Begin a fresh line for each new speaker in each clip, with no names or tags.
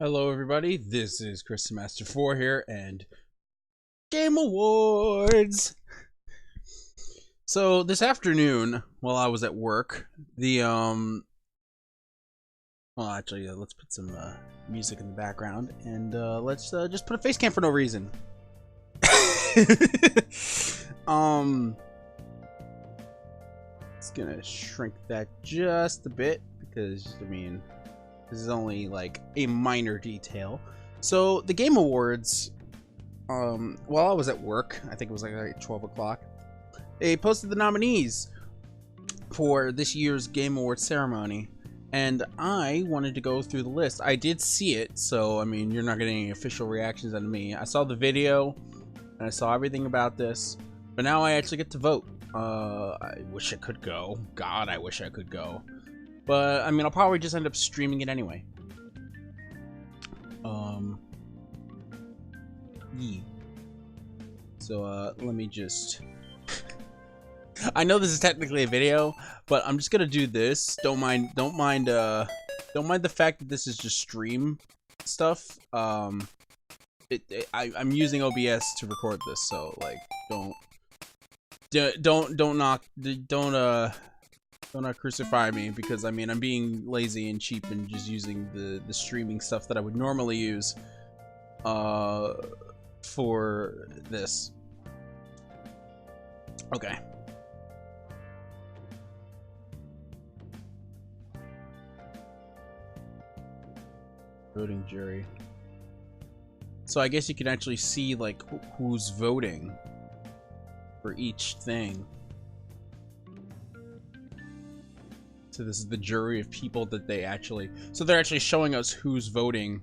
Hello, everybody. This is Chris Master 4 here, and Game Awards. So this afternoon, while I was at work, well, actually, let's put some music in the background, and let's just put a face cam for no reason. um, it's gonna shrink that just a bit because I mean, this is only like a minor detail. So the Game Awards, while I was at work, I think it was like 12 o'clock, they posted the nominees for this year's Game Awards ceremony. And I wanted to go through the list. I did see it, so I mean, you're not getting any official reactions out of me. I saw the video, and I saw everything about this, but now I actually get to vote. I wish I could go. God, I wish I could go. But, I mean, I'll probably just end up streaming it anyway. Yeah. So, let me just... I know this is technically a video, but I'm just gonna do this. Don't mind the fact that this is just stream stuff. I'm using OBS to record this, so, like, don't not crucify me, because I mean I'm being lazy and cheap and just using the streaming stuff that I would normally use for this. Okay. Voting jury. So I guess you can actually see like who's voting for each thing. So this is the jury of people that they actually... So they're actually showing us who's voting.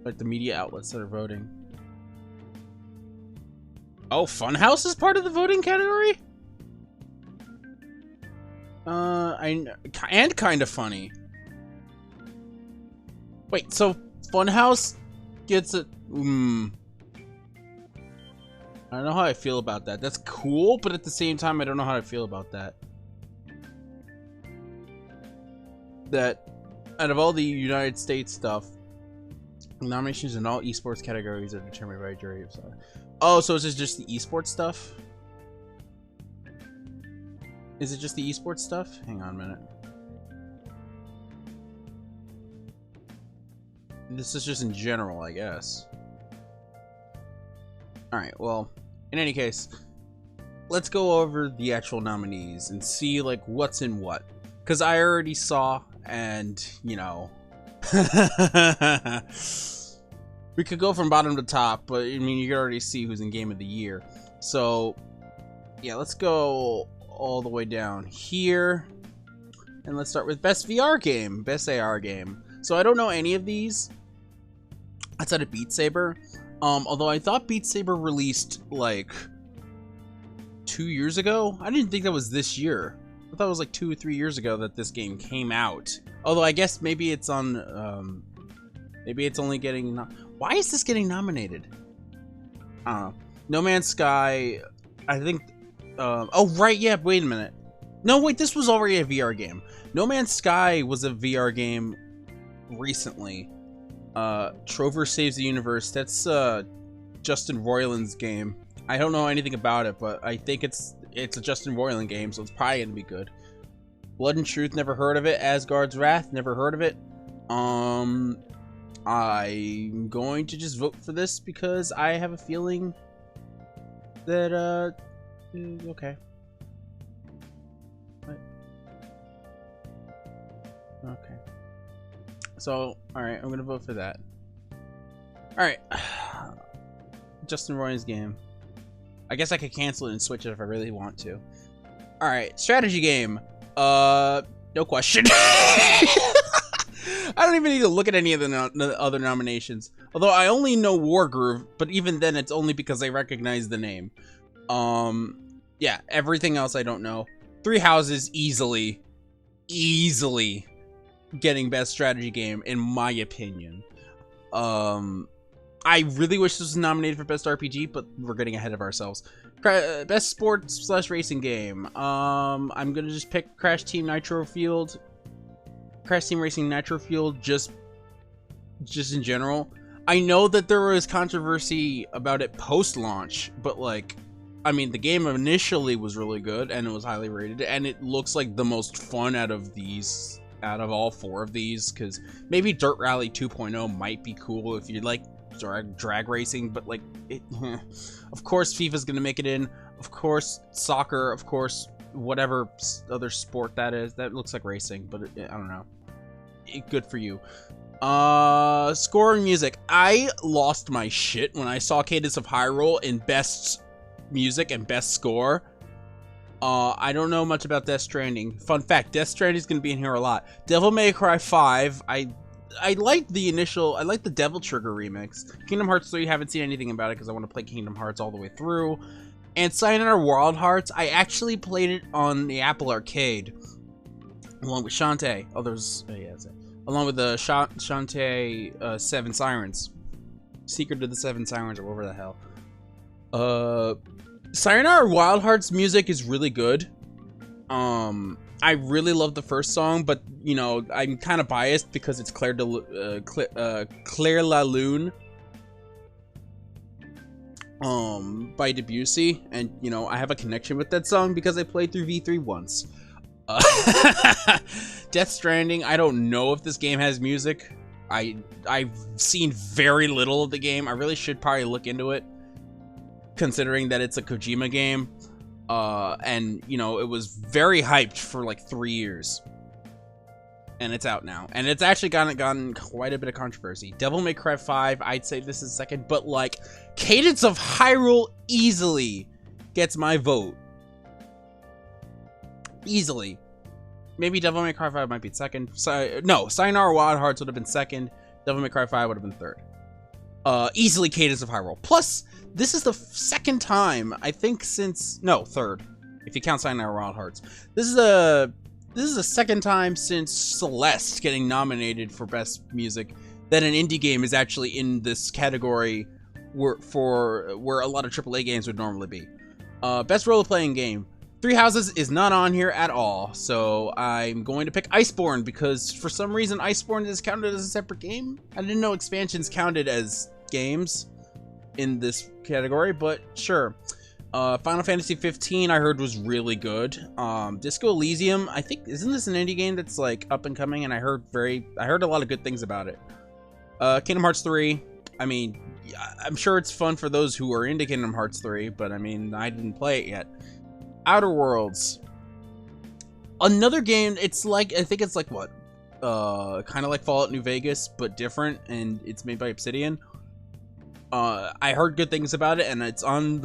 Like the media outlets that are voting. Oh, Funhouse is part of the voting category? And kind of funny. Wait, so Funhouse gets it... I don't know how I feel about that. That's cool, but at the same time, I don't know how I feel about that. That out of all the United States stuff, nominations in all esports categories are determined by a jury of... Oh, so is this just the esports stuff? Is it just the esports stuff? Hang on a minute. This is just in general, I guess. Alright, well, in any case, let's go over the actual nominees and see, like, what's in what. Because I already saw, and, you know... We could go from bottom to top, but, I mean, you can already see who's in Game of the Year. So, yeah, let's go all the way down here. And let's start with Best VR Game, Best AR Game. So I don't know any of these outside of Beat Saber. Although I thought Beat Saber released, like, 2 years ago. I didn't think that was this year. I thought it was like 2 or 3 years ago that this game came out. Although I guess maybe it's on, maybe it's only getting... Why is this getting nominated? I don't know. No Man's Sky, I think... oh, right, yeah, wait a minute. No, wait, this was already a VR game. No Man's Sky was a VR game recently. Trover Saves the Universe, that's Justin Roiland's game. I don't know anything about it, but I think it's a Justin Roiland game, so it's probably gonna be good. Blood and Truth, never heard of it. Asgard's Wrath, never heard of it. I'm going to just vote for this because I have a feeling that okay. What? Okay. So, alright, I'm gonna vote for that. Alright. Justin Roiland's game. I guess I could cancel it and switch it if I really want to. Alright, strategy game. No question. I don't even need to look at any of the other nominations. Although I only know Wargroove, but even then it's only because I recognize the name. Yeah, everything else I don't know. Three Houses, easily getting best strategy game, in my opinion. I really wish this was nominated for best RPG, but we're getting ahead of ourselves. Best sports / racing game. I'm gonna just pick Crash Team Nitro Field. Crash Team Racing Nitro Fuel just in general. I know that there was controversy about it post-launch, but like, I mean, the game initially was really good and it was highly rated, and it looks like the most fun out of all 4 of these, because maybe Dirt Rally 2.0 might be cool if you like drag racing, but like, of course FIFA's gonna make it in, of course soccer, of course whatever other sport that is, that looks like racing, but I don't know. Good for you. Score and music. I lost my shit when I saw Cadence of Hyrule in best music and best score. I don't know much about Death Stranding. Fun fact, Death Stranding is going to be in here a lot. Devil May Cry 5, I liked the Devil Trigger remix. Kingdom Hearts 3, haven't seen anything about it because I want to play Kingdom Hearts all the way through. And Sayonara Wild Hearts, I actually played it on the Apple Arcade along with Shantae. Oh, there's along with the Shantae 7 Sirens, Secret of the 7 Sirens, or whatever the hell. Sayonara Wild Hearts music is really good. I really love the first song, but you know, I'm kind of biased because it's Claire La Lune by Debussy, and you know, I have a connection with that song because I played through V3 once. Death Stranding, I don't know if this game has music. I've seen very little of the game. I really should probably look into it, considering that it's a Kojima game. And you know, it was very hyped for like 3 years, and it's out now, and it's actually gotten quite a bit of controversy. Devil May Cry 5, I'd say this is second, but like Cadence of Hyrule easily gets my vote. Easily. Maybe Devil May Cry 5 might be second. No, Sayonara Wild Hearts would have been second. Devil May Cry 5 would have been third. Easily Cadence of Hyrule. Plus, this is the second time, I think, since... No, third. If you count Sayonara Wild Hearts. This is the second time since Celeste getting nominated for Best Music that an indie game is actually in this category where a lot of AAA games would normally be. Best role-playing game. Three Houses is not on here at all, so I'm going to pick Iceborne because for some reason Iceborne is counted as a separate game. I didn't know expansions counted as games in this category, but sure. Final Fantasy 15 I heard was really good. Disco Elysium, I think, isn't this an indie game that's like up and coming, and I heard a lot of good things about it. Kingdom Hearts 3, I mean, I'm sure it's fun for those who are into Kingdom Hearts 3, but I mean, I didn't play it yet. Outer Worlds, another game. It's like, I think it's like what, kind of like Fallout New Vegas, but different, and it's made by Obsidian. I heard good things about it, and it's on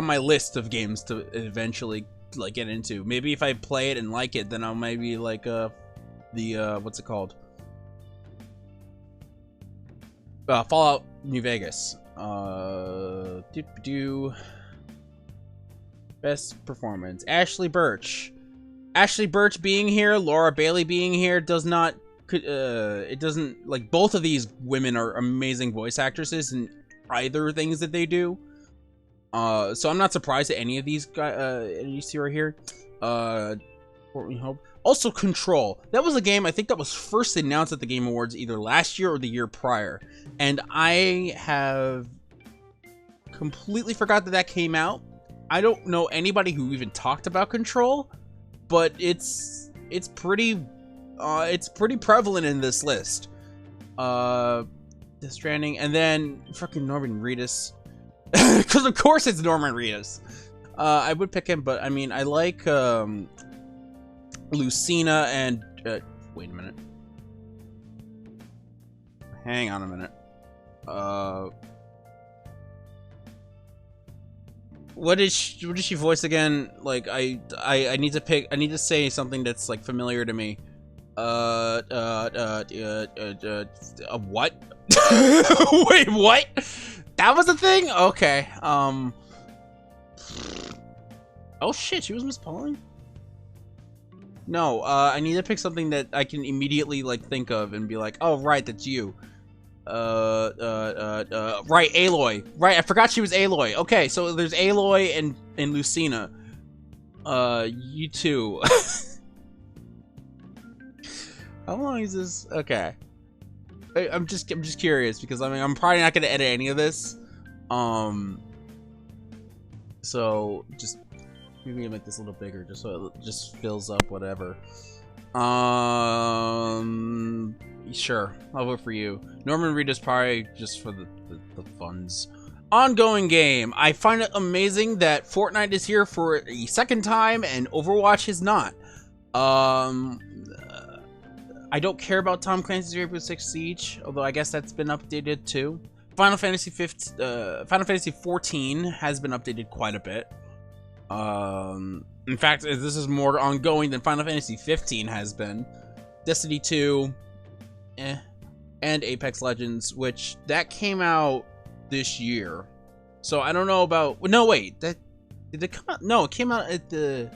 my list of games to eventually like get into. Maybe if I play it and like it, then I'll maybe like what's it called? Fallout New Vegas. Best performance. Ashley Birch. Ashley Birch being here, Laura Bailey being here does not, it doesn't, like, both of these women are amazing voice actresses in either things that they do. So I'm not surprised that any of these two are here. Courtney Hope. Also, Control. That was a game, I think, that was first announced at the Game Awards either last year or the year prior. And I have completely forgot that came out. I don't know anybody who even talked about Control, but it's pretty prevalent in this list. Death Stranding, and then fucking Norman Reedus, because of course it's Norman Reedus. I would pick him, but I mean, I like Lucina and wait a minute. Hang on a minute. What did she voice again? Like, I need to pick. I need to say something that's like familiar to me. What? Wait, what? That was a thing? Okay. Oh shit, she was Miss Pauling? No, I need to pick something that I can immediately like think of and be like, oh right, that's you. Right, Aloy. Right, I forgot she was Aloy. Okay, so there's Aloy and Lucina. You two. How long is this? Okay. I'm just curious because I mean I'm probably not gonna edit any of this. So just maybe make this a little bigger just so it just fills up whatever. Sure, I'll vote for you. Norman Reedus probably just for the funds. Ongoing game. I find it amazing that Fortnite is here for a second time and Overwatch is not. I don't care about Tom Clancy's Rainbow Six Siege, although I guess that's been updated too. Final Fantasy 14 has been updated quite a bit. In fact, this is more ongoing than Final Fantasy 15 has been. Destiny 2, and Apex Legends, which that came out this year. So I don't know about. No, wait, did it come out? No, it came out at the.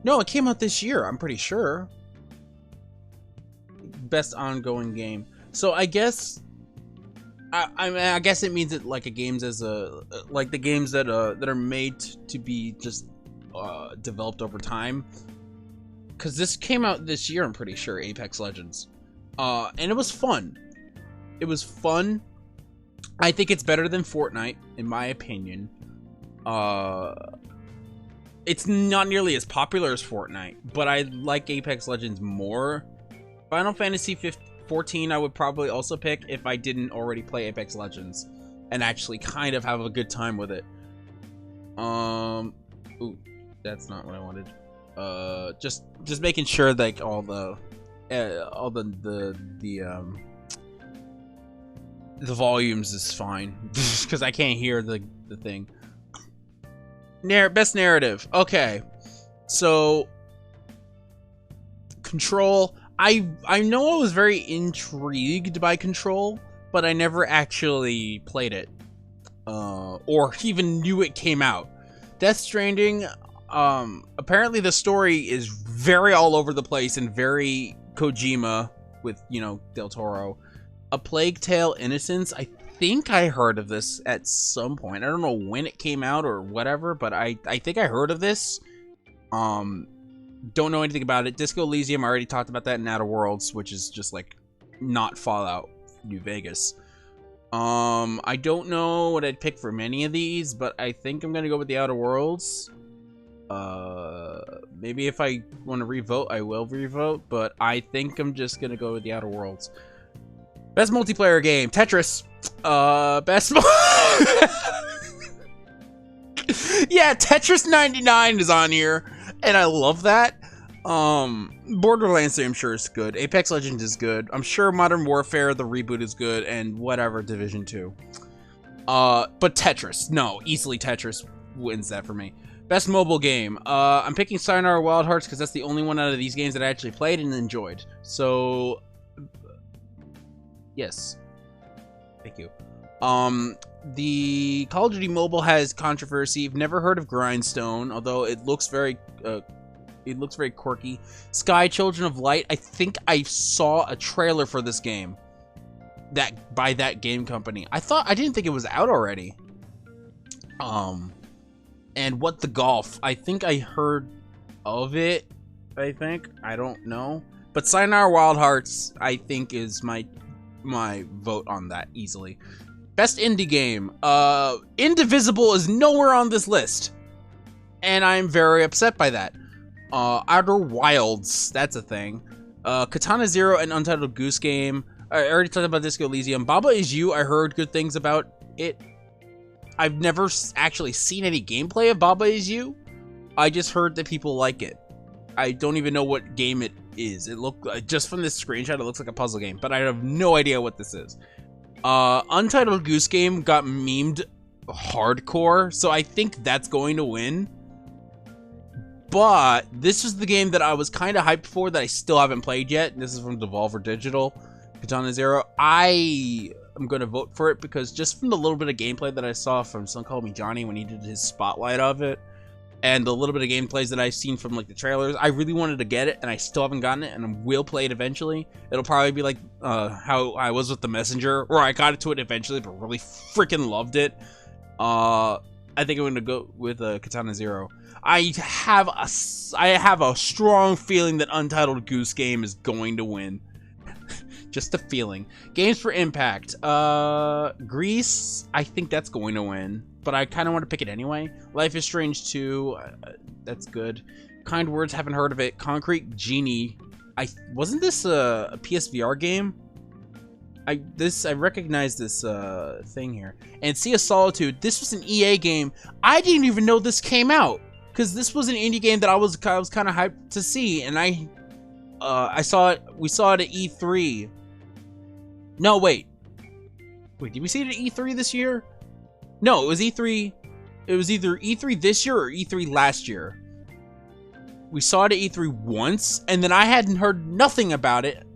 No, it came out this year. I'm pretty sure. Best ongoing game. So I guess. I guess it means that like a games as a like the games that are made to be just developed over time. Cause this came out this year, I'm pretty sure, Apex Legends, and it was fun. It was fun. I think it's better than Fortnite, in my opinion. It's not nearly as popular as Fortnite, but I like Apex Legends more. Final Fantasy 14 I would probably also pick if I didn't already play Apex Legends and actually kind of have a good time with it. Ooh, that's not what I wanted. Just making sure like all the volumes is fine because I can't hear the thing. Best narrative. Okay, so Control. I know I was very intrigued by Control, but I never actually played it, or even knew it came out. Death Stranding. Apparently the story is very all over the place and very Kojima with, you know, Del Toro. A Plague Tale: Innocence. I think I heard of this at some point. I don't know when it came out or whatever, but I think I heard of this. Don't know anything about it. Disco Elysium, I already talked about that in Outer Worlds, which is just like not Fallout New Vegas. I don't know what I'd pick for many of these, but I think I'm gonna go with the Outer Worlds. Maybe if I want to revote, I will revote, but I think I'm just gonna go with the Outer Worlds. Best multiplayer game, Tetris. Best. Yeah, Tetris 99 is on here, and I love that. Borderlands 3 I'm sure is good. Apex Legends is good. I'm sure Modern Warfare, the reboot, is good, and whatever, Division 2. But Tetris, no, easily Tetris wins that for me. Best mobile game. I'm picking Sayonara Wild Hearts because that's the only one out of these games that I actually played and enjoyed. So, yes. Thank you. The Call of Duty Mobile has controversy. I've never heard of Grindstone, although it looks very quirky. Sky Children of Light. I think I saw a trailer for this game by that game company. I didn't think it was out already. And What the Golf. I think I heard of it. I don't know. But Sayonara Wild Hearts, I think, is my vote on that easily. Best indie game. Indivisible is nowhere on this list, and I'm very upset by that. Outer Wilds, that's a thing. Katana Zero and Untitled Goose Game. I already talked about Disco Elysium. Baba Is You, I heard good things about it. I've never actually seen any gameplay of Baba Is You. I just heard that people like it. I don't even know what game it is. It looked just from this screenshot, it looks like a puzzle game, but I have no idea what this is. Untitled Goose Game got memed hardcore, so I think that's going to win. But this is the game that I was kind of hyped for that I still haven't played yet. This is from Devolver Digital, Katana Zero. I am going to vote for it because just from the little bit of gameplay that I saw from Some Call Me Johnny when he did his spotlight of it, and the little bit of gameplays that I've seen from like the trailers, I really wanted to get it, and I still haven't gotten it, and I will play it eventually. It'll probably be like how I was with The Messenger, where I got to it eventually, but really freaking loved it. I think I'm gonna go with Katana Zero. I have a strong feeling that Untitled Goose Game is going to win. Just a feeling. Games for Impact. Grease, I think that's going to win, but I kind of want to pick it anyway. Life is Strange 2, that's good. Kind Words, haven't heard of it. Concrete Genie. Wasn't this a PSVR game? I recognize this thing here. And Sea of Solitude, this was an EA game. I didn't even know this came out, because this was an indie game that I was kind of hyped to see, and I saw it. We saw it at E3. No, wait, did we see it at E3 this year? No, it was E3. It was either E3 this year or E3 last year. We saw it at E3 once, and then I hadn't heard nothing about it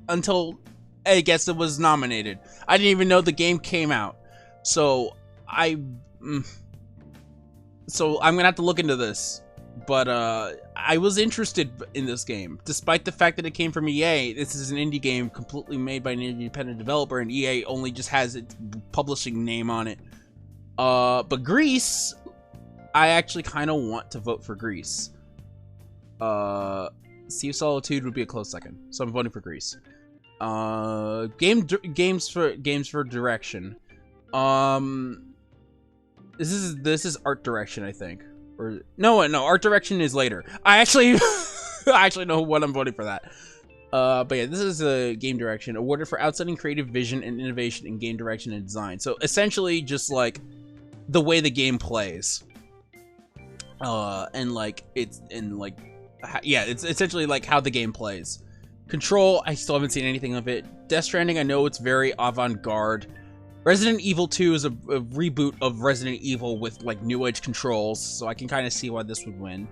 until I guess it was nominated. I didn't even know the game came out. So I'm gonna have to look into this. But I was interested in this game, despite the fact that it came from EA. This is an indie game completely made by an independent developer, and EA only just has its publishing name on it. But Grease, I actually kind of want to vote for Grease. Sea of Solitude would be a close second, so I'm voting for Grease. Games for direction. This is art direction, I think. Or no, art direction is later. I actually know what I'm voting for that. But yeah, this is a game direction awarded for outstanding creative vision and innovation in game direction and design. So essentially, just like the way the game plays, and like it's essentially like how the game plays. Control, I still haven't seen anything of it. Death Stranding, I know it's very avant-garde. Resident Evil 2 is a reboot of Resident Evil with like new age controls, so I can kind of see why this would win.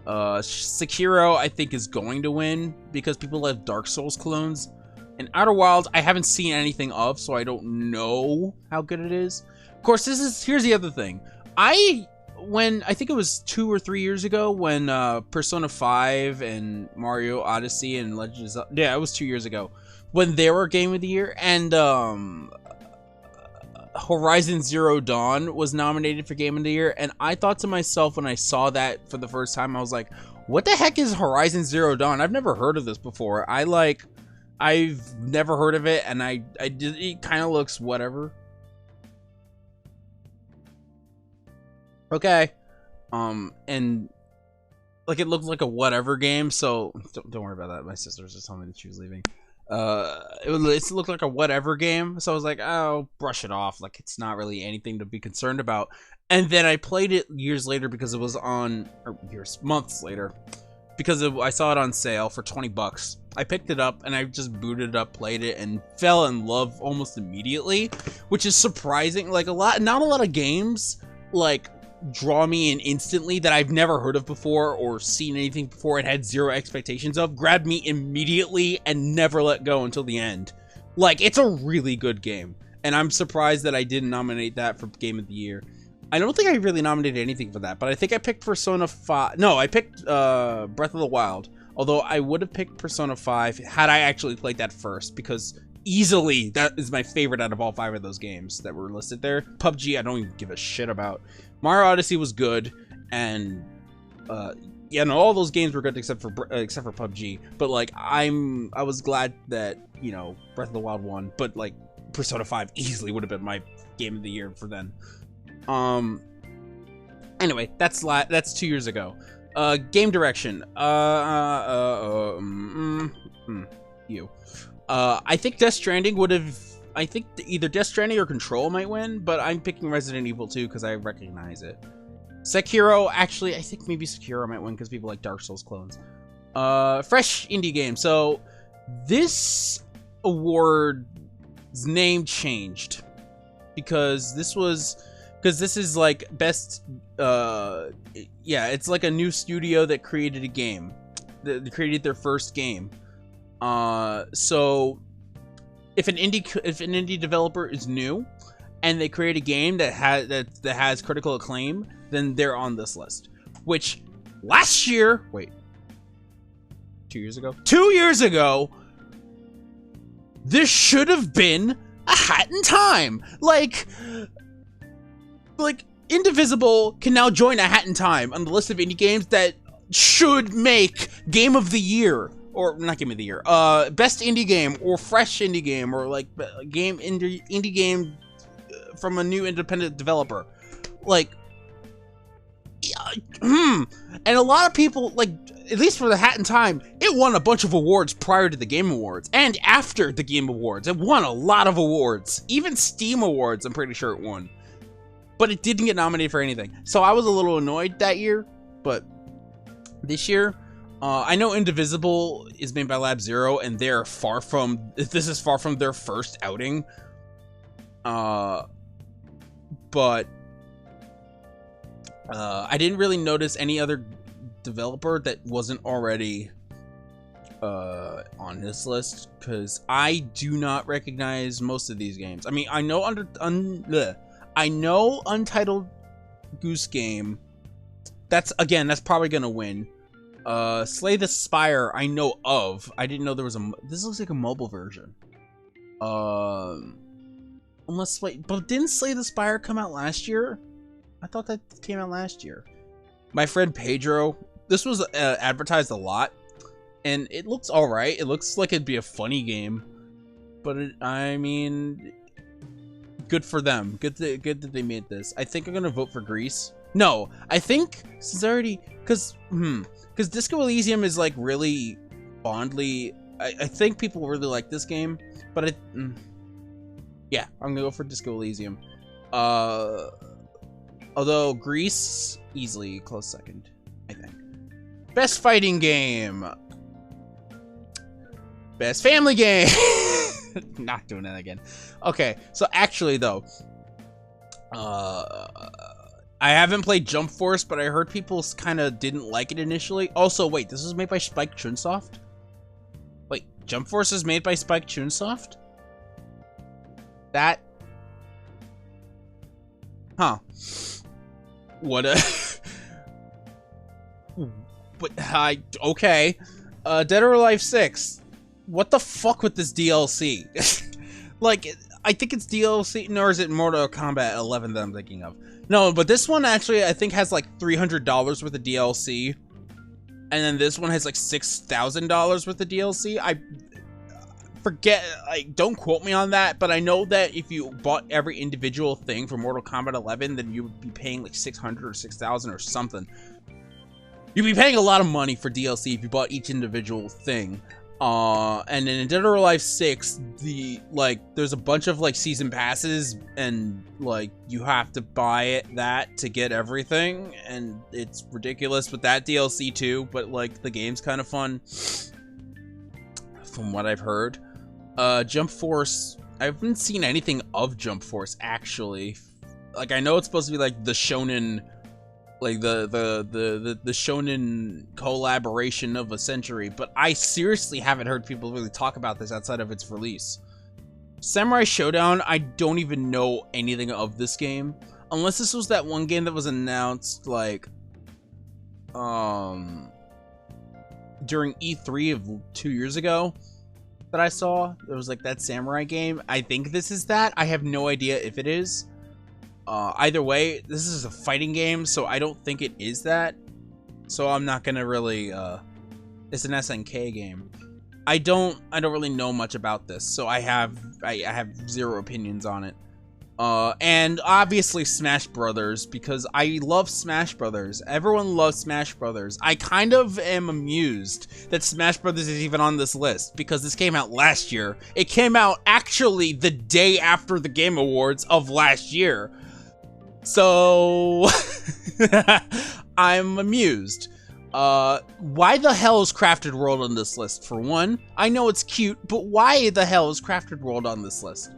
Sekiro, I think, is going to win because people love Dark Souls clones. And Outer Wilds, I haven't seen anything of, so I don't know how good it is. Of course, here's the other thing. I think it was 2 or 3 years ago when Persona 5 and Mario Odyssey and Legend of Zelda, yeah, it was 2 years ago, when they were Game of the Year, and Horizon Zero Dawn was nominated for Game of the Year, and I thought to myself when I saw that for the first time, I was like, what the heck is Horizon Zero Dawn? I've never heard of this before. I've never heard of it, and it kind of looks whatever. Okay. And like it looked like a whatever game, so don't worry about that. My sister was just telling me that she was leaving. It looked like a whatever game, so I was like, oh, brush it off, like it's not really anything to be concerned about. And then I played it years later because it was on, or months later, because I saw it on sale for 20 bucks. I picked it up and I just booted it up, played it, and fell in love almost immediately, which is surprising. Like not a lot of games like draw me in instantly that I've never heard of before or seen anything before and had zero expectations of, grabbed me immediately and never let go until the end. Like, it's a really good game, and I'm surprised that I didn't nominate that for Game of the Year. I don't think I really nominated anything for that, but I think I picked Persona 5. No, I picked Breath of the Wild, although I would have picked Persona 5 had I actually played that first, because easily that is my favorite out of all 5 of those games that were listed there. PUBG, I don't even give a shit about. Mario Odyssey was good, and yeah, no, all those games were good except for PUBG. But like, I was glad that, you know, Breath of the Wild won. But like, Persona 5 easily would have been my Game of the Year for then. Anyway, that's 2 years ago. Game direction. I think Death Stranding would have. I think either Death Stranding or Control might win, but I'm picking Resident Evil 2 because I recognize it. Sekiro, actually, I think maybe Sekiro might win because people like Dark Souls clones. Fresh indie game. So this award's name changed because this is like best. Yeah, it's like a new studio that created a game. They created their first game. So if an indie developer is new and they create a game that has critical acclaim, then they're on this list. Which last year, 2 years ago? 2 years ago, this should have been a Hat in Time. Like Indivisible can now join A Hat in Time on the list of indie games that should make Game of the Year. Or, not Game of the Year. Best indie game, or fresh indie game, or, like, indie game from a new independent developer. Like, and a lot of people, like, at least for the Hat in Time, it won a bunch of awards prior to the Game Awards, and after the Game Awards. It won a lot of awards. Even Steam Awards, I'm pretty sure it won. But it didn't get nominated for anything. So I was a little annoyed that year, but this year, I know Indivisible is made by Lab Zero, and they're far from, this is far from their first outing. But I didn't really notice any other developer that wasn't already on this list, because I do not recognize most of these games. I mean, I know Untitled Goose Game. That's probably gonna win. Slay the Spire, I know of. I didn't know there was this looks like a mobile version. Unless, wait, but didn't Slay the Spire come out last year? I thought that came out last year. My friend Pedro, this was advertised a lot, and it looks alright. It looks like it'd be a funny game, but I mean, good for them. Good that they made this. I think I'm gonna vote for Greece. No, I think since I already, because Disco Elysium is like really fondly. I think people really like this game, but yeah, I'm gonna go for Disco Elysium. Although Greece easily close second, I think. Best fighting game. Best family game. Not doing that again. Okay, so actually though, I haven't played Jump Force, but I heard people kind of didn't like it initially. Also, wait, this was made by Spike Chunsoft? Wait, Jump Force is made by Spike Chunsoft? That... Huh. What a... But, okay. Dead or Alive 6. What the fuck with this DLC? Like, I think it's DLC, nor is it Mortal Kombat 11 that I'm thinking of. No, but this one actually, I think, has like $300 worth of DLC. And then this one has like $6,000 worth of DLC. I forget, like, don't quote me on that, but I know that if you bought every individual thing for Mortal Kombat 11, then you would be paying like 600 or 6,000 or something. You'd be paying a lot of money for DLC if you bought each individual thing. And then in Dead or Alive 6, there's a bunch of, like, season passes, and, like, you have to buy that to get everything, and it's ridiculous with that DLC, too, but, like, the game's kind of fun, from what I've heard. Jump Force, I haven't seen anything of Jump Force, actually. Like, I know it's supposed to be, like, the shonen... like the shonen collaboration of a century, but I seriously haven't heard people really talk about this outside of its release. Samurai Showdown, I don't even know anything of this game, unless this was that one game that was announced like during E3 of 2 years ago that I saw. There was like that samurai game. I think this is that. I have no idea if it is. Either way, this is a fighting game, so I don't think it is that. So I'm not gonna really, it's an SNK game. I don't really know much about this, so I have zero opinions on it. And obviously Smash Brothers, because I love Smash Brothers. Everyone loves Smash Brothers. I kind of am amused that Smash Brothers is even on this list, because this came out last year. It came out actually the day after the Game Awards of last year. So, I'm amused. Why the hell is Crafted World on this list? For one, I know it's cute, but why the hell is Crafted World on this list?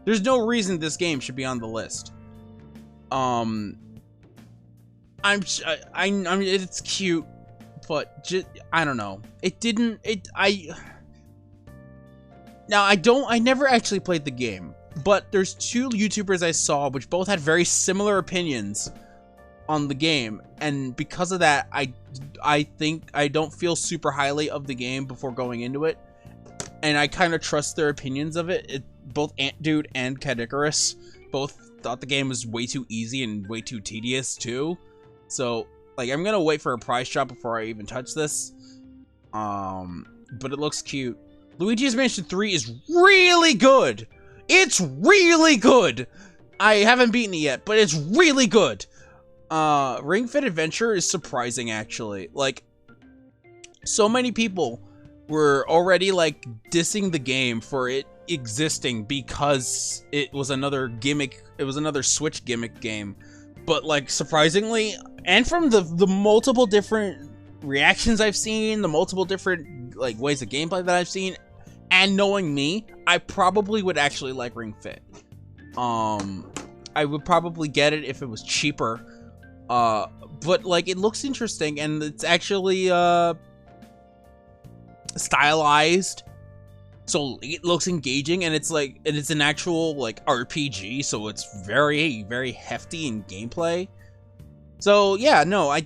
There's no reason this game should be on the list. I mean, it's cute, but just, I don't know. I never actually played the game. But there's two YouTubers I saw which both had very similar opinions on the game, and because of that, I think I don't feel super highly of the game before going into it, and I kind of trust their opinions of it. Both Ant Dude and Cat Icarus. both thought the game was way too easy and way too tedious too. So like I'm gonna wait for a price drop before I even touch this. But it looks cute. Luigi's Mansion 3 is really good. It's really good. I haven't beaten it yet, but it's really good. Ring Fit Adventure is surprising, actually. Like, so many people were already, like, dissing the game for it existing because it was another gimmick. It was another Switch gimmick game. But, like, surprisingly, and from the multiple different reactions I've seen, the multiple different, like, ways of gameplay that I've seen, and knowing me, I probably would actually like Ring Fit. I would probably get it if it was cheaper. But like it looks interesting and it's actually stylized, so it looks engaging, and it's like it's an actual like RPG, so it's very, very hefty in gameplay. So yeah, no, I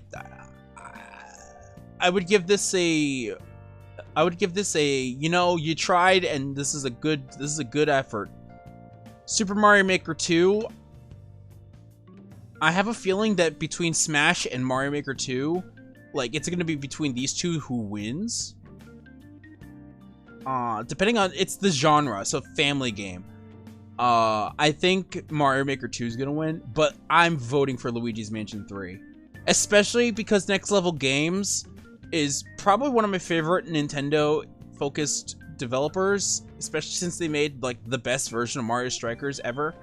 would give this a you know, you tried and this is a good effort. Super Mario Maker 2, I have a feeling that between Smash and Mario Maker 2, like, it's gonna be between these two who wins. Depending on, it's the genre, so family game. I think Mario Maker 2 is gonna win, but I'm voting for Luigi's Mansion 3. Especially because Next Level Games is probably one of my favorite Nintendo-focused developers, especially since they made like the best version of Mario Strikers ever.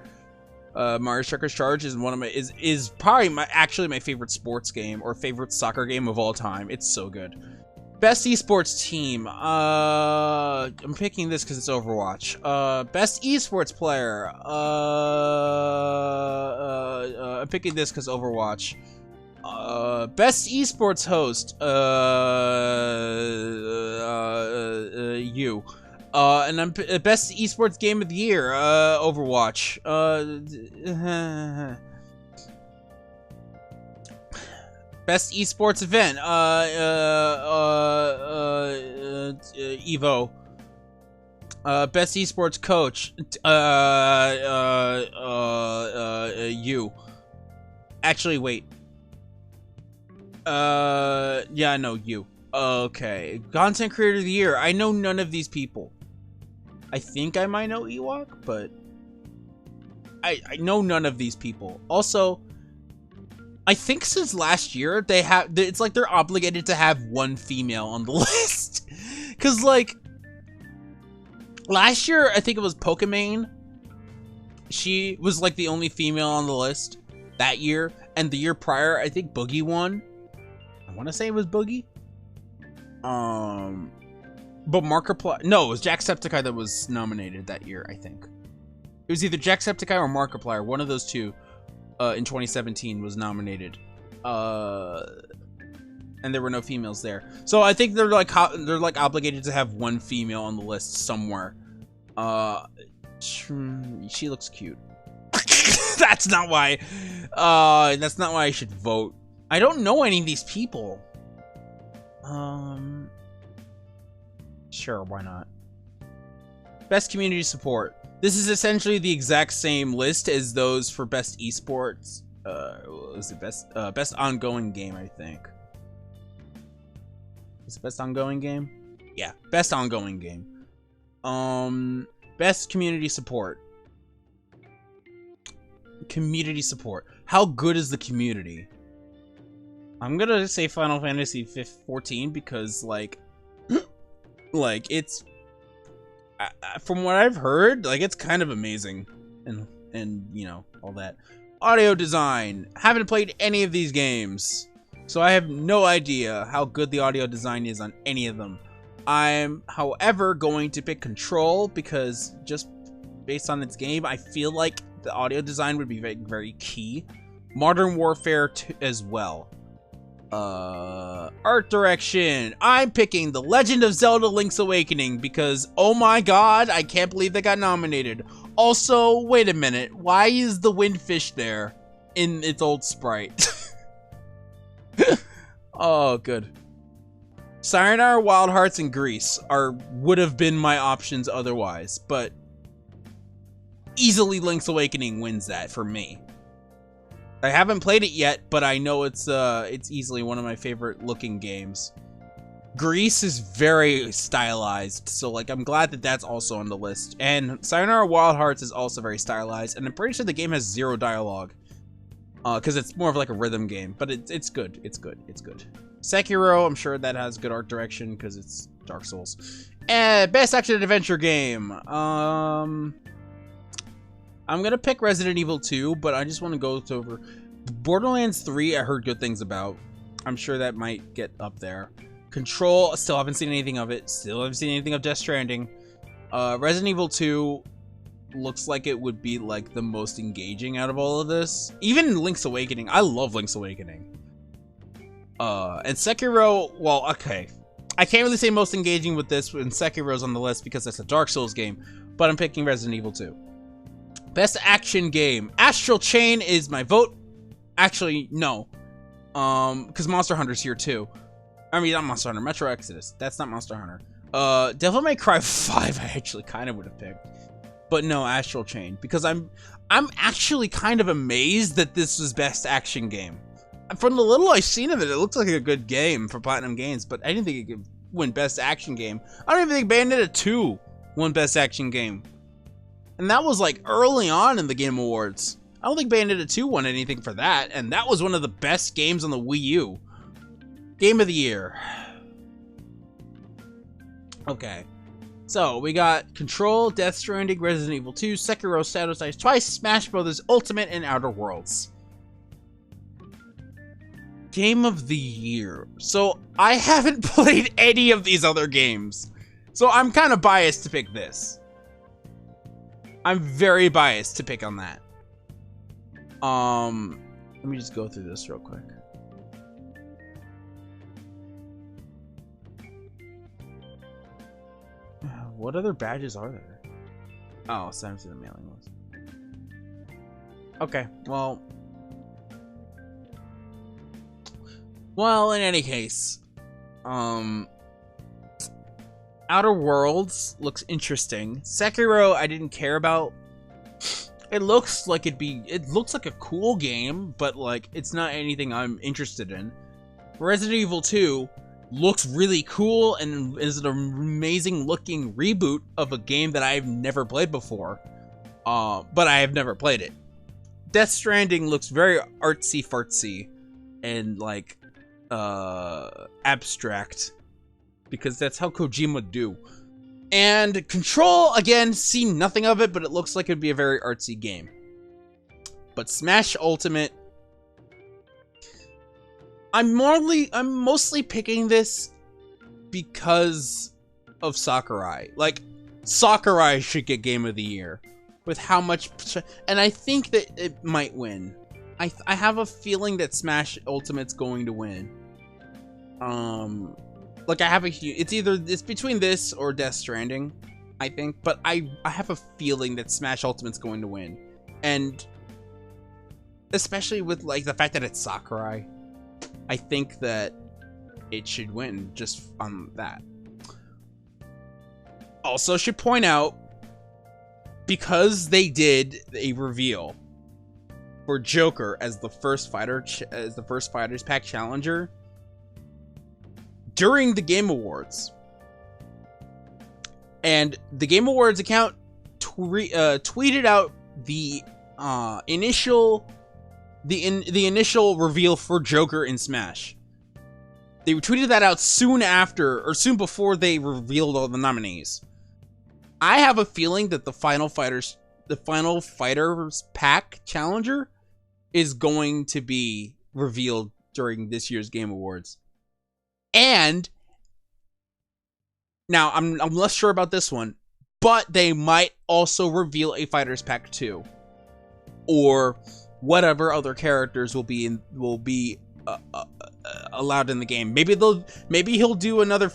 Mario Strikers Charge is one of my is probably actually my favorite sports game or favorite soccer game of all time. It's so good. Best esports team. I'm picking this because it's Overwatch. Best esports player. I'm picking this because Overwatch. Best esports host. You. And I'm best esports game of the year. Overwatch. Best esports event. Evo. Best esports coach. You. Actually, wait. Yeah, no, you. Okay. Content creator of the year. I know none of these people. I think I might know Ewok, but I know none of these people. Also, I think since last year, it's like they're obligated to have one female on the list. Because, like, last year, I think it was Pokimane. She was, like, the only female on the list that year. And the year prior, I think Boogie won. I want to say it was Boogie. But Markiplier... No, it was Jacksepticeye that was nominated that year, I think. It was either Jacksepticeye or Markiplier. One of those two in 2017 was nominated. And there were no females there. So I think they're like obligated to have one female on the list somewhere. She looks cute. That's not why I should vote. I don't know any of these people. Sure, why not? Best community support. This is essentially the exact same list as those for best esports. What was it? Best ongoing game, I think. Is it best ongoing game? Yeah, best ongoing game. Best community support. Community support. How good is the community? I'm gonna say Final Fantasy 14 because, like, it's from what I've heard, like, it's kind of amazing, and you know, all that. Audio design. Haven't played any of these games, so I have no idea how good the audio design is on any of them. I'm, however, going to pick Control because just based on its game, I feel like the audio design would be very, very key. Modern Warfare 2 as well. Art direction. I'm picking The Legend of Zelda Link's Awakening because, oh my god, I can't believe they got nominated. Also, wait a minute, why is the windfish there in its old sprite? Oh, good. Sayonara, Wild Hearts, and Grease would have been my options otherwise, but easily Link's Awakening wins that for me. I haven't played it yet, but I know it's easily one of my favorite looking games. Grease is very stylized, so like I'm glad that that's also on the list. And Sayonara Wild Hearts is also very stylized, and I'm pretty sure the game has 0 dialogue, because it's more of like a rhythm game. But it's good. It's good. It's good. Sekiro, I'm sure that has good art direction because it's Dark Souls. And best action adventure game. I'm gonna pick Resident Evil 2, but I just want to go over Borderlands 3. I heard good things about. I'm sure that might get up there. Control, still haven't seen anything of it. Still haven't seen anything of Death Stranding. Resident Evil 2 looks like it would be like the most engaging out of all of this. Even Link's Awakening. I love Link's Awakening. And Sekiro, well, okay. I can't really say most engaging with this when Sekiro's on the list because that's a Dark Souls game, but I'm picking Resident Evil 2. Best action game. Astral Chain is my vote. Actually, no. Because Monster Hunter's here too. I mean, not Monster Hunter, Metro Exodus. That's not Monster Hunter. Devil May Cry 5 I actually kind of would have picked. But no, Astral Chain. Because I'm actually kind of amazed that this was best action game. From the little I've seen of it, it looks like a good game for Platinum Games, but I didn't think it could win best action game. I don't even think Bayonetta 2 won best action game. And that was like early on in the Game Awards. I don't think Bayonetta 2 won anything for that, and that was one of the best games on the Wii U. Game of the year. Okay. So, we got Control, Death Stranding, Resident Evil 2, Sekiro, Shadows Die Twice, Smash Bros. Ultimate, and Outer Worlds. Game of the year. So, I haven't played any of these other games. So, I'm kind of biased to pick this. I'm very biased to pick on that. Let me just go through this real quick. What other badges are there? Oh, send to the mailing list. Okay, well, in any case, Outer Worlds looks interesting. Sekiro, I didn't care about. It looks like it looks like a cool game, but like it's not anything I'm interested in. Resident Evil 2 looks really cool and is an amazing looking reboot of a game that I've never played before. But I have never played it. Death Stranding looks very artsy fartsy and like abstract, because that's how Kojima do. And Control, again, seen nothing of it, but it looks like it'd be a very artsy game. But Smash Ultimate, I'm mostly picking this because of Sakurai. Like, Sakurai should get Game of the Year with how much, and I think that it might win. I have a feeling that Smash Ultimate's going to win. Like, it's between this or Death Stranding, I think, but I have a feeling that Smash Ultimate's going to win. And especially with like the fact that it's Sakurai, I think that it should win just on that. Also should point out, because they did a reveal for Joker as the first Fighters Pack Challenger during the Game Awards, and the Game Awards account tweeted out the initial reveal for Joker in Smash. They tweeted that out soon before they revealed all the nominees. I have a feeling that the Final Fighters Pack Challenger is going to be revealed during this year's Game Awards. And now I'm less sure about this one, but they might also reveal a Fighters Pack 2, or whatever other characters will be allowed in the game. Maybe he'll do another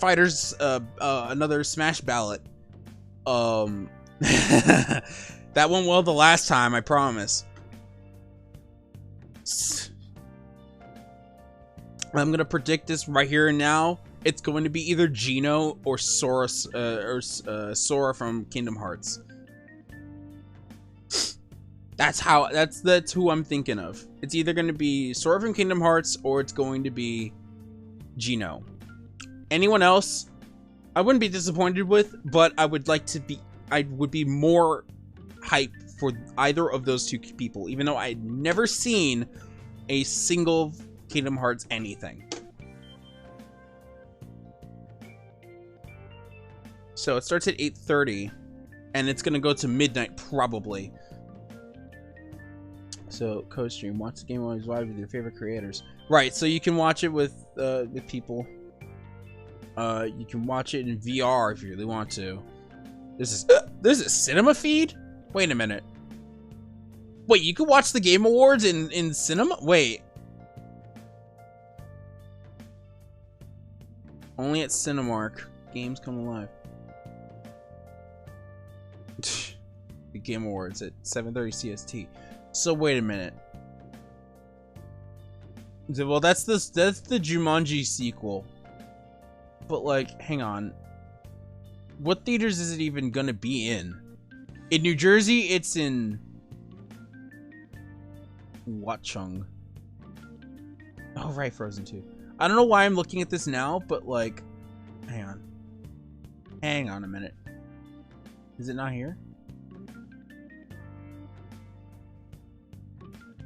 another Smash ballot. That went well the last time, I promise. I'm gonna predict this right here and now. It's going to be either Geno or Sora from Kingdom Hearts. That's who I'm thinking of. It's either going to be Sora from Kingdom Hearts or it's going to be Geno. Anyone else, I wouldn't be disappointed with, but I would be more hyped for either of those two people, even though I'd never seen a single Kingdom Hearts anything. So it starts at 8:30, and it's gonna go to midnight probably. So co-stream, watch the game always live with your favorite creators. Right, so you can watch it with people. You can watch it in VR if you really want to. This is a cinema feed? Wait a minute. Wait, you can watch the Game Awards in cinema? Wait. Only at Cinemark. Games come alive. The Game Awards at 7:30 CST. So wait a minute. Well, that's the Jumanji sequel. But like, hang on. What theaters is it even gonna be in? In New Jersey, it's in Watchung. Oh right, Frozen 2. I don't know why I'm looking at this now, but like, hang on. Hang on a minute. Is it not here?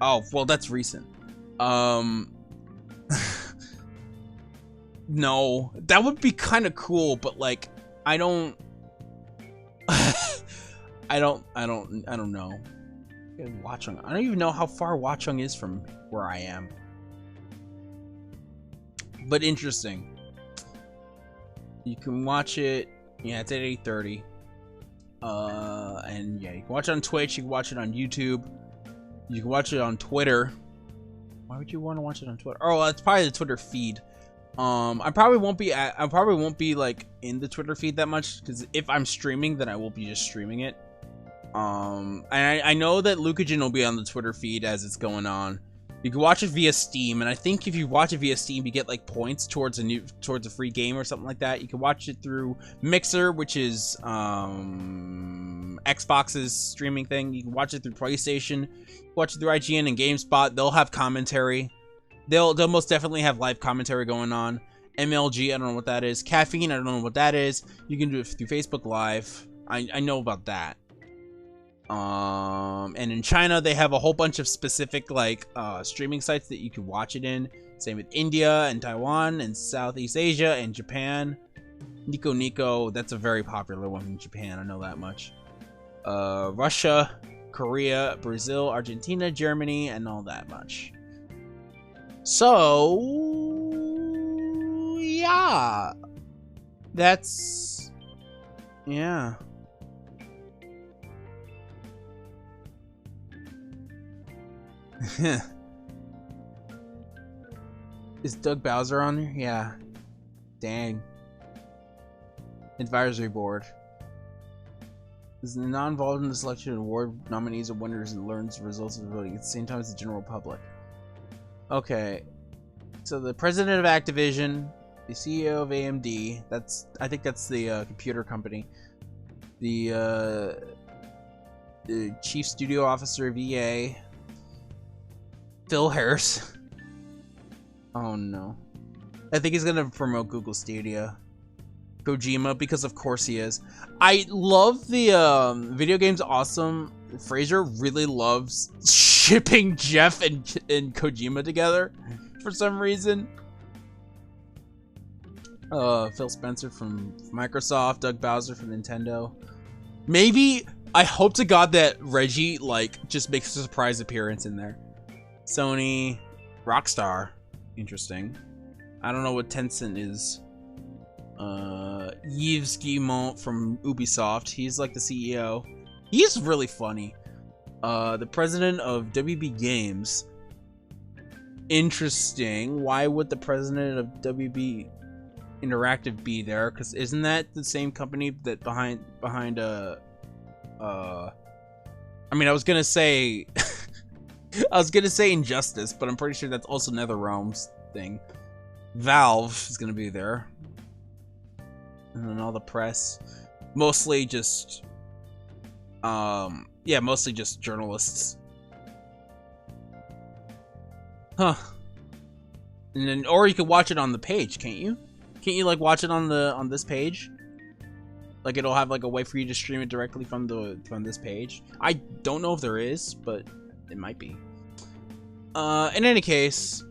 Oh, well, that's recent. No, that would be kind of cool, but like, I don't know. Watchung. I don't even know how far Watchung is from where I am. But interesting. You can watch it. Yeah, it's at 8:30. And yeah, you can watch it on Twitch. You can watch it on YouTube. You can watch it on Twitter. Why would you want to watch it on Twitter? Oh, that's probably the Twitter feed. I probably won't be like in the Twitter feed that much, because if I'm streaming, then I will be just streaming it. And I know that Lucajin will be on the Twitter feed as it's going on. You can watch it via Steam, and I think if you watch it via Steam, you get like points towards a free game or something like that. You can watch it through Mixer, which is Xbox's streaming thing. You can watch it through PlayStation. Watch it through IGN and GameSpot. They'll have commentary. They'll most definitely have live commentary going on. MLG, I don't know what that is. Caffeine, I don't know what that is. You can do it through Facebook Live. I know about that. And in China, they have a whole bunch of specific like streaming sites that you can watch it in. Same with India and Taiwan and Southeast Asia and Japan. Nico Nico, that's a very popular one in Japan. I know that much. Russia, Korea, Brazil, Argentina, Germany, and all that much. So yeah, that's yeah. Is Doug Bowser on there? Yeah. Dang. Advisory board. Is not involved in the selection of award nominees or winners and learns the results of the voting at the same time as the general public. Okay. So the president of Activision, the CEO of AMD, I think that's the computer company. The chief studio officer of EA. Phil Harris. Oh no. I think he's gonna promote Google Stadia. Kojima, because of course he is. I love the Video Games Awesome. Fraser really loves shipping Jeff and Kojima together for some reason. Phil Spencer from Microsoft, Doug Bowser from Nintendo. Maybe, I hope to God that Reggie like just makes a surprise appearance in there. Sony, Rockstar, interesting. I don't know what Tencent is. Yves Guillemot from Ubisoft, he's like the CEO. He's really funny. The president of WB Games. Interesting. Why would the president of WB Interactive be there? Because isn't that the same company that behind I mean, I was gonna say Injustice, but I'm pretty sure that's also NetherRealm's thing. Valve is gonna be there. And then all the press. Mostly just Yeah, mostly just journalists. Huh. And then, or you could watch it on the page, can't you? Can't you like watch it on this page? Like it'll have like a way for you to stream it directly from this page. I don't know if there is, but it might be. In any case,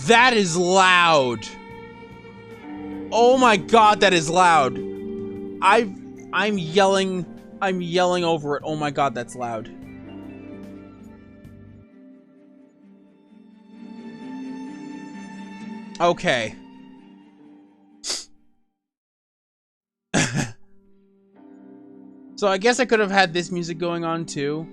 that is loud. Oh my god, that is loud. I'm yelling over it. Oh my god, that's loud. Okay. So I guess I could have had this music going on too.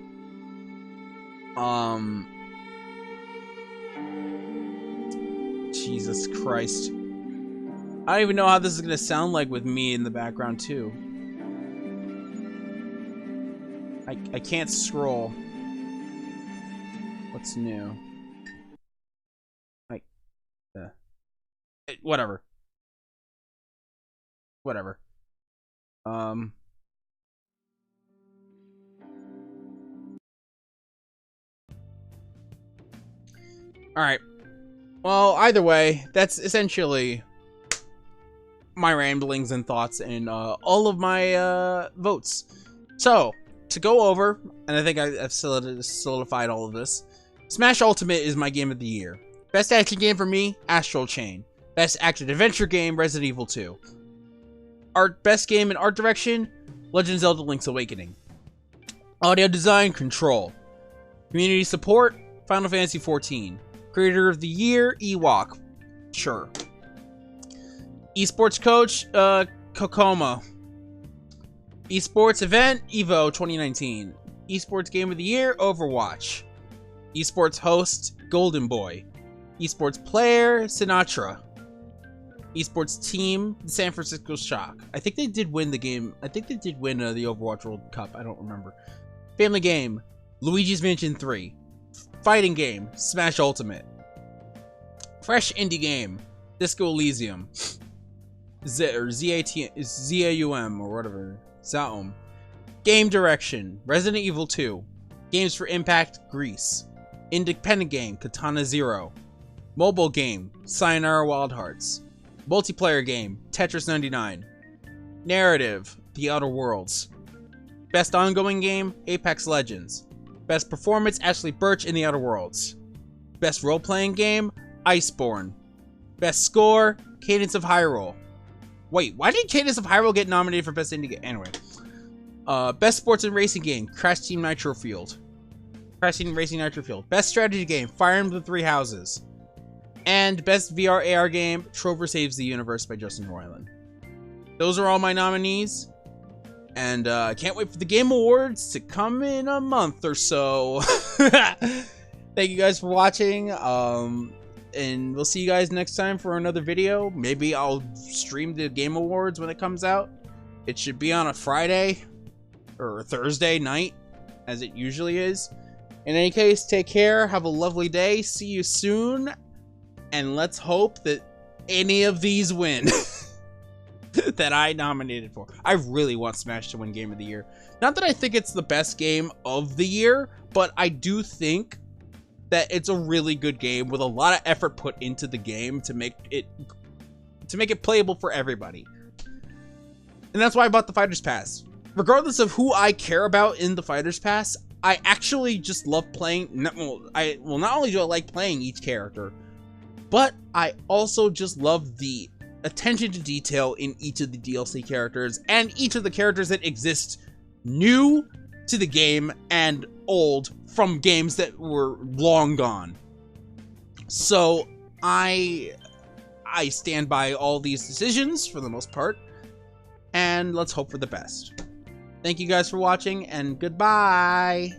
Jesus Christ. I don't even know how this is gonna sound like with me in the background too. I can't scroll. What's new? Whatever. Whatever. Alright. Well, either way, that's essentially my ramblings and thoughts and all of my votes. So, to go over, and I think I've solidified all of this, Smash Ultimate is my game of the year. Best action game for me, Astral Chain. Best action-adventure game, Resident Evil 2. Best game in art direction, Legend of Zelda Link's Awakening. Audio design, Control. Community support, Final Fantasy XIV. Creator of the Year, Ewok. Sure. Esports coach, Kokomo. Esports event, Evo 2019. Esports game of the year, Overwatch. Esports host, Golden Boy. Esports player, Sinatra. Esports team, the San Francisco Shock. I think they did win the game. I think they did win the Overwatch World Cup. I don't remember. Family game, Luigi's Mansion 3. Fighting game, Smash Ultimate. Fresh indie game, Disco Elysium. ZAUM or whatever. Zaum. Game direction, Resident Evil 2. Games for Impact, Grease. Independent game, Katana Zero. Mobile game, Sayonara Wild Hearts. Multiplayer game, Tetris 99. Narrative, The Outer Worlds. Best ongoing game, Apex Legends. Best performance, Ashley Birch in The Outer Worlds. Best role-playing game, Iceborne. Best score, Cadence of Hyrule. Wait, why did Cadence of Hyrule get nominated for Best Indie Game? Anyway. Best sports and racing game, Crash Team Nitro Field. Crash Team Racing Nitro Field. Best strategy game, Fire Emblem Three Houses. And best VR AR game, Trover Saves the Universe by Justin Roiland. Those are all my nominees. And I can't wait for the Game Awards to come in a month or so. Thank you guys for watching. And we'll see you guys next time for another video. Maybe I'll stream the Game Awards when it comes out. It should be on a Friday or Thursday night, as it usually is. In any case, take care. Have a lovely day. See you soon. And let's hope that any of these win that I nominated for. I really want Smash to win Game of the Year. Not that I think it's the best game of the year, but I do think that it's a really good game with a lot of effort put into the game to make it playable for everybody. And that's why I bought the Fighter's Pass. Regardless of who I care about in the Fighter's Pass, I actually just love playing. Not only do I like playing each character, but I also just love the attention to detail in each of the DLC characters and each of the characters that exist new to the game and old from games that were long gone. So I stand by all these decisions for the most part, and let's hope for the best. Thank you guys for watching, and goodbye!